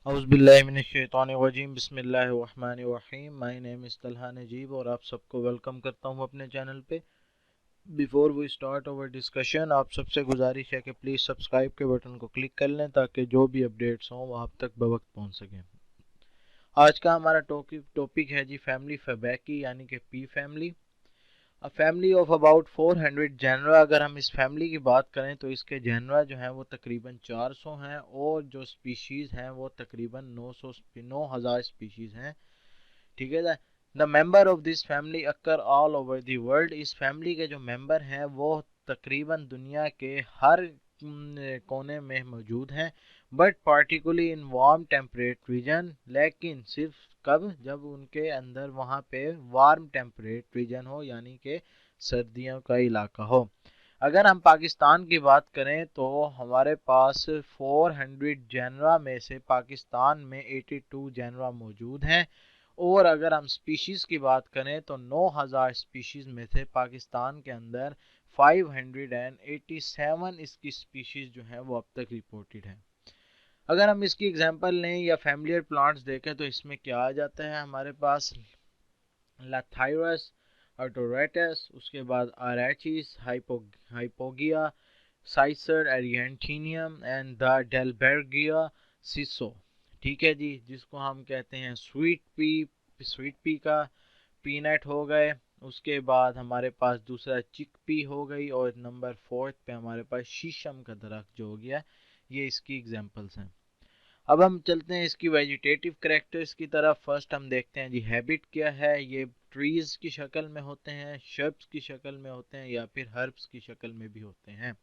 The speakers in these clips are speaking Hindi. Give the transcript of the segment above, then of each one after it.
औज़ुबिल्लाहिमिनश्शैतानिर्रजीम बिस्मिल्लाहिर्रहमानिर्रहीम। My name is Talha Najeeb और आप सबको वेलकम करता हूँ अपने चैनल पे। Before we start our discussion, आप सबसे गुजारिश है कि प्लीज़ सब्सक्राइब के बटन को क्लिक कर लें ताकि जो भी अपडेट्स हों वो आप तक बवक्त पहुँच सकें। आज का हमारा टॉपिक है जी फैमिली फैबैकी यानी कि pea family. A family of about 400 genera. अगर हम इस फैमिली की बात करें तो इसके जेनरा जो हैं वो तकरीबन 400 हैं और जो स्पीशीज़ हैं वो तकरीबन 9000 स्पीशीज़ हैं। ठीक है। The member of this family occur all over the world. इस फैमिली के जो मेंबर हैं वो तकरीबन दुनिया के हर कोने में मौजूद हैं, but particularly in warm temperate region. लेकिन सिर्फ कब? जब उनके अंदर वहाँ पे वार्म टेम्परेट रीजन हो यानी कि सर्दियों का इलाका हो। अगर हम पाकिस्तान की बात करें तो हमारे पास 400 जेनरा में से पाकिस्तान में 82 जेनरा मौजूद हैं। और अगर हम स्पीशीज़ की बात करें तो 9000 स्पीशीज़ में से पाकिस्तान के अंदर 587 इसकी स्पीशीज़ जो हैं वो अब तक रिपोर्टेड हैं। अगर हम इसकी एग्जांपल लें या फैमिलियर प्लांट्स देखें तो इसमें क्या आ जाता है हमारे पास? लाथायरस, अर्टोरेटस, उसके बाद आराचिस, हाइपोगिया, साइसर एरिएंटिनियम एंड द डेलबर्गिया सिसो। ठीक है जी, जिसको हम कहते हैं स्वीट पी का पीनट हो गए। उसके बाद हमारे पास दूसरा चिक पी हो गई और नंबर 4 पे हमारे पास शीशम का दरख्त जो हो गया। ये इसकी एग्जांपल्स हैं। अब हम चलते हैं इसकी वेजिटेटिव करेक्टर्स की तरफ। फर्स्ट हम देखते हैं जी हैबिट क्या है। ये ट्रीज की शक्ल में होते हैं, श्रब्स की शक्ल में होते हैं या फिर हर्ब्स की शक्ल में भी होते हैं।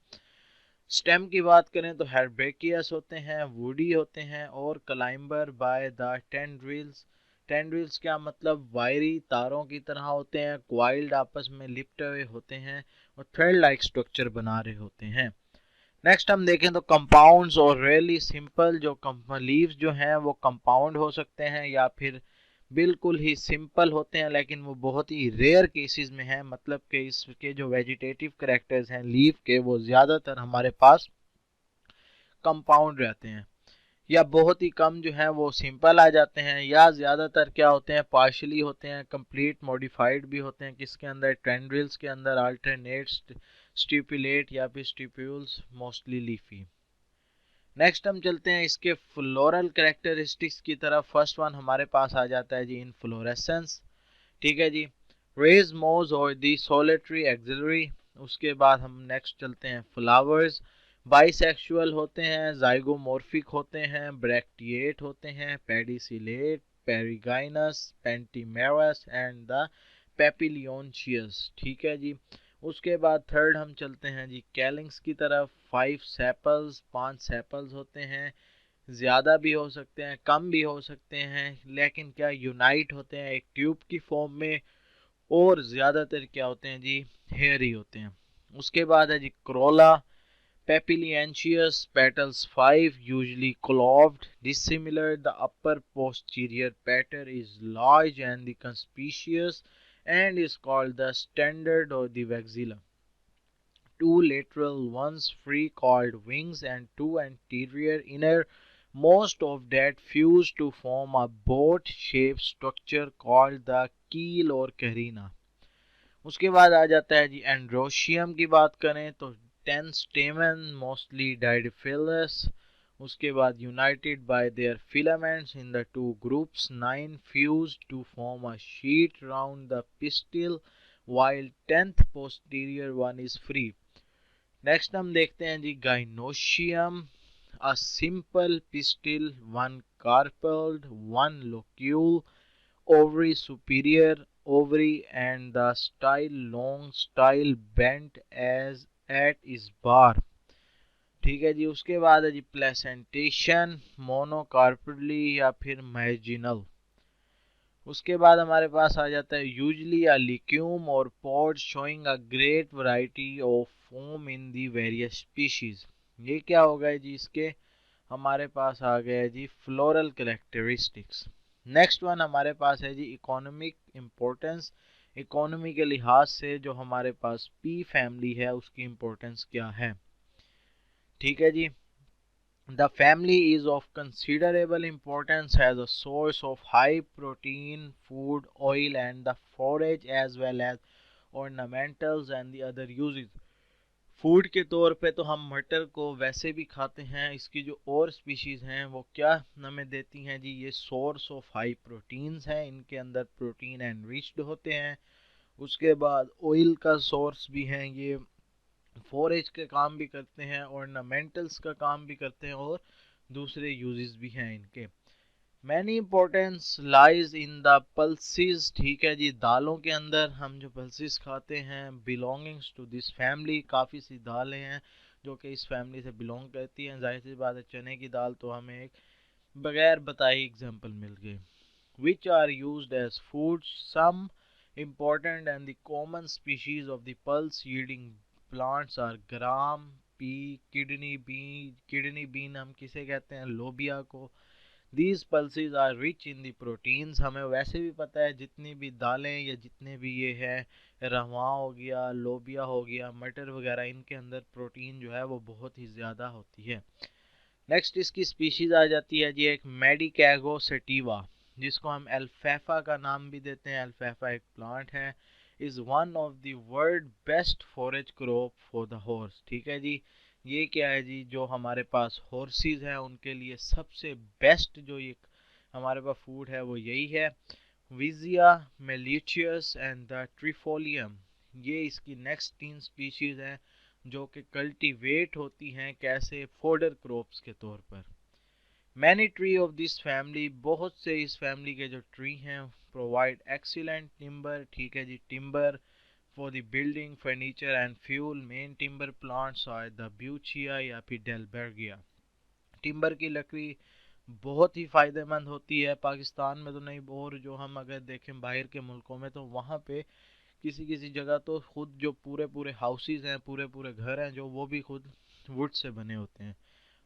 स्टेम की बात करें तो herbaceous होते हैं, वुडी होते हैं और climber by the tendrils. Tendrils क्या मतलब? वायरी तारों की तरह होते हैं, क्वाइल्ड आपस में लिपटे हुए होते हैं और थ्रेड लाइक स्ट्रक्चर बना रहे होते हैं। नेक्स्ट हम देखें तो कंपाउंड्स और रियली सिंपल जो लीव्स जो हैं वो कंपाउंड हो सकते हैं या फिर बिल्कुल ही सिंपल होते हैं, लेकिन वो बहुत ही रेयर केसेस में है। मतलब कि इसके जो वेजिटेटिव करेक्टर्स हैं लीफ के वो ज़्यादातर हमारे पास कंपाउंड रहते हैं या बहुत ही कम जो है वो सिंपल आ जाते हैं या ज़्यादातर क्या होते हैं पार्शली होते हैं, कंप्लीट मॉडिफाइड भी होते हैं। किसके अंदर? टेंड्रिल्स के अंदर अल्टरनेट स्टिपुलेट या फिर स्टिप्यूल्स, मोस्टली लीफी। नेक्स्ट हम चलते हैं इसके फ्लोरल कैरेक्टरिस्टिक्स की तरफ। फर्स्ट वन हमारे पास आ जाता है जी इनफ्लोरेसेंस। ठीक है जी, रेज मोज और दी सोलेटरी एक्सिलरी। उसके बाद हम नेक्स्ट चलते हैं फ्लावर्स। बाइसेक्सुअल होते हैं, जाइगोमॉर्फिक होते हैं, ब्रैक्टिएट होते हैं, पेडिसिलेट, पेरिगाइनस, पेंटिमेरस एंड द पेपिलियोनशियस। ठीक है जी। उसके बाद थर्ड हम चलते हैं जी कैलिंग्स की तरफ। 5 सेपल्स होते हैं, ज़्यादा भी हो सकते हैं, कम भी हो सकते हैं, लेकिन क्या यूनाइट होते हैं एक ट्यूब की फॉर्म में और ज़्यादातर क्या होते हैं जी हेयरी होते हैं। उसके बाद है जी corolla, papilionaceous, petals 5 usually cloved, dissimilar, the upper posterior petal is large and the conspicuous and is called the standard or the vexilla. Two lateral ones free called wings and two anterior inner most of that fuse to form a boat shaped structure called the keel or carina. उसके बाद आ जाता है जी एंड्रोशियम की बात करें तो 10 स्टेमन मोस्टली डाइडिफिलस। उसके बाद United bye there filaments in the two groups 9 fused to form a sheet round the pistil while 10th posterior one is free. Next हम देखते हैं जी gynoecium, a simple pistil, one carpelled, one locule, ovary superior ovary and the style long style bent as at is bar। ठीक है जी। उसके बाद है जी प्लेसेंटेशन, मोनोकार्पली या फिर मैजिनल। उसके बाद हमारे पास आ जाता है यूजली अ लिक्यूम और pod showing a great variety of form in the various species. ये क्या होगा जी इसके? हमारे पास आ गया जी फ्लोरल कैरेक्टरिस्टिक्स। नेक्स्ट वन हमारे पास है जी इकोनॉमिक इम्पोर्टेंस। इकोनॉमी के लिहाज से जो हमारे पास पी फैमिली है उसकी इम्पोर्टेंस क्या है? ठीक है जी। The family is of considerable importance as a source of high protein food, oil, and the forage as well as ornamentals and the other uses. Food के तौर पे तो हम मटर को वैसे भी खाते हैं, इसकी जो और स्पीशीज़ हैं वो क्या हमें देती हैं जी, ये सोर्स ऑफ हाई प्रोटीन्स हैं, इनके अंदर प्रोटीन एनरिच्ड होते हैं। उसके बाद ऑयल का सोर्स भी हैं, ये फॉरेज के काम भी करते हैं, ऑर्नामेंटल्स का काम भी करते हैं और दूसरे यूजेस भी हैं इनके। Many importance lies in the pulses, ठीक है जी, दालों के अंदर हम जो पल्सिस खाते हैं बिलोंगिंग्स टू दिस फैमिली, काफ़ी सी दालें हैं जो कि इस फैमिली से बिलोंग करती हैं। जाहिर सी बात है चने की दाल तो हमें एक बगैर बताए एग्जाम्पल मिल गए। which are used as food. Some important and the common species of the pulse yielding plants are gram, pea, kidney bean हम किसे कहते हैं, लोबिया को। These pulses are rich in the proteins। हमें वैसे भी पता है जितनी भी दालें या जितने भी ये है, रहवा हो गया, लोबिया हो गया, मटर वगैरह, इनके अंदर प्रोटीन जो है वो बहुत ही ज़्यादा होती है। नेक्स्ट इसकी स्पीशीज आ जाती है जी एक मेडिकैगो सेटिवा, जिसको हम अल्फाफा का नाम भी देते हैं। अल्फाफा एक प्लांट है, is one of the world best forage crop for the horse. ठीक है जी, ये क्या है जी, जो हमारे पास हॉर्सेस हैं उनके लिए सबसे बेस्ट जो ये हमारे पास फूड है वो यही है। विजिया मेलिशियस एंड द ट्रिफोलियम, ये इसकी नेक्स्ट 3 स्पीशीज हैं जो कि कल्टीवेट होती हैं कैसे, फोडर क्रॉप्स के तौर पर। Many tree of this family, बहुत से इस फैमिली के जो ट्री हैं प्रोवाइड एक्सीलेंट टिम्बर। ठीक है जी, timber for the building furniture and fuel. Main timber plants are the Butea या फिर डेलबर्गिया। टिम्बर की लकड़ी बहुत ही फ़ायदेमंद होती है, पाकिस्तान में तो नहीं, और जो हम अगर देखें बाहर के मुल्कों में तो वहाँ पे किसी किसी जगह तो खुद जो पूरे पूरे हाउसेस हैं, पूरे पूरे घर हैं जो, वो भी खुद वुड से बने होते हैं।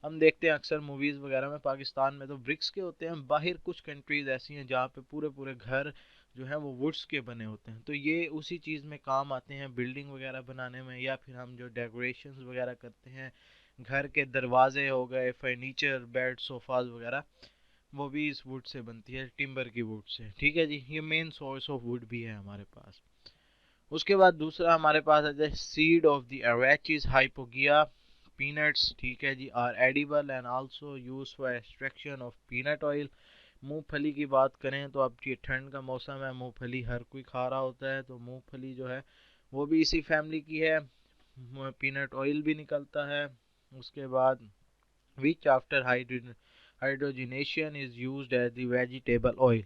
हम देखते हैं अक्सर मूवीज़ वगैरह में, पाकिस्तान में तो ब्रिक्स के होते हैं, बाहर कुछ कंट्रीज़ ऐसी हैं जहाँ पे पूरे पूरे घर जो है वो वुड्स के बने होते हैं। तो ये उसी चीज़ में काम आते हैं, बिल्डिंग वगैरह बनाने में, या फिर हम जो डेकोरेशंस वगैरह करते हैं, घर के दरवाजे हो गए, फर्नीचर, बेड, सोफाज वगैरह, वो भी इस वुड से बनती है, टिम्बर की वुड से। ठीक है जी, ये मेन सोर्स ऑफ वुड भी है हमारे पास। उसके बाद दूसरा हमारे पास है seed of the Arachis hypogaea peanuts. ठीक है जी, are edible and also use for extraction of peanut oil. मूंगफली की बात करें तो अब ये ठंड का मौसम है, मूंगफली हर कोई खा रहा होता है, तो मूंगफली जो है वो भी इसी फैमिली की है, पीनट ऑयल भी निकलता है। उसके बाद which after hydrogenation is used as the vegetable oil.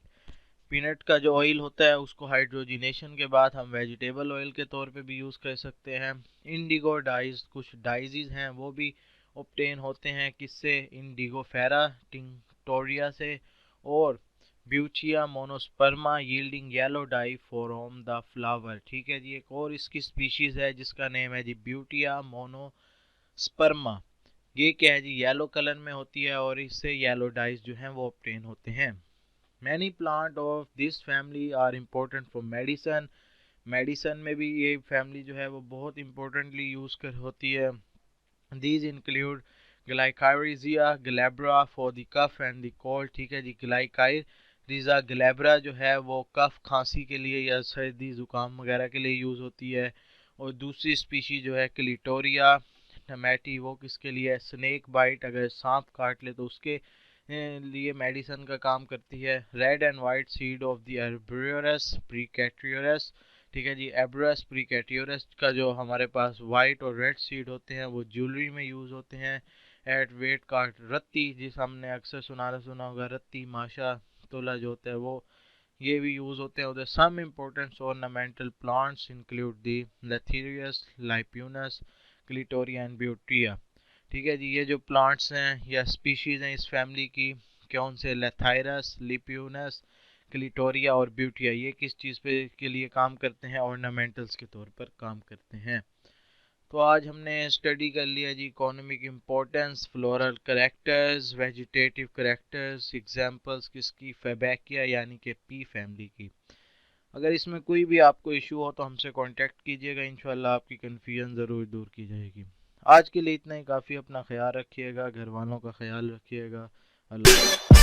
Peanut का जो ऑयल होता है उसको हाइड्रोजिनेशन के बाद हम वेजिटेबल ऑयल के तौर पे भी यूज़ कर सकते हैं। इंडिगो डाइज, कुछ डाइजीज हैं वो भी ऑब्टेन होते हैं किससे, इंडिगो फेरा टिंक्टोरिया से, और Butea monosperma yielding yellow dye from the flower. ठीक है जी, एक और इसकी स्पीशीज है जिसका नेम है जी ब्यूटिया मोनोस्पर्मा। ये क्या है जी, येलो कलर में होती है और इससे येलो डाइज जो हैं वो ऑब्टेन होते हैं। Many plant of this family are important for medicine। Medicine में भी ये फैमिली जो है वो बहुत इम्पोर्टेंटली यूज़ कर होती है। These include Glycyrrhizia glabra for the cough and the cold। ठीक है जी, Glycyrrhiza glabra जो है वो कफ खांसी के लिए या सर्दी ज़ुकाम वगैरह के लिए यूज़ होती है। और दूसरी स्पीशी जो है क्लिटोरिया टमेटी, वो किसके लिए है, स्नेक बाइट, अगर सांप काट ले तो उसके लिए मेडिसन का काम करती है। Red and white seed of the Abrus precatorius. ठीक है जी, एब्रस प्रीकैटियोरस का जो हमारे पास वाइट और रेड सीड होते हैं वो ज्वेलरी में यूज़ होते हैं। एट वेट काट रत्ती, जिस हमने अक्सर सुना होगा, रत्ती माशा तोला जो होता है वो, ये भी यूज़ होते हैं उधर। Some important ornamental plants include the Lathyrus, Lupinus, Clitoria and Butea. ठीक है जी, ये जो प्लांट्स हैं या स्पीशीज़ हैं इस फैमिली की, कौन से, लेथाइरस, लिप्यूनस, क्लिटोरिया और ब्यूटिया, ये किस चीज़ पे के लिए काम करते हैं, ऑर्नामेंटल्स के तौर पर काम करते हैं। तो आज हमने स्टडी कर लिया जी economic importance, floral characters, vegetative characters, examples किसकी, फैबैकिया यानी कि पी फैमिली की। अगर इसमें कोई भी आपको इशू हो तो हमसे कांटेक्ट कीजिएगा, इंशाल्लाह आपकी कन्फ्यूजन ज़रूर दूर की जाएगी। आज के लिए इतना ही काफ़ी। अपना ख्याल रखिएगा, घर वालों का ख्याल रखिएगा। अल्लाह।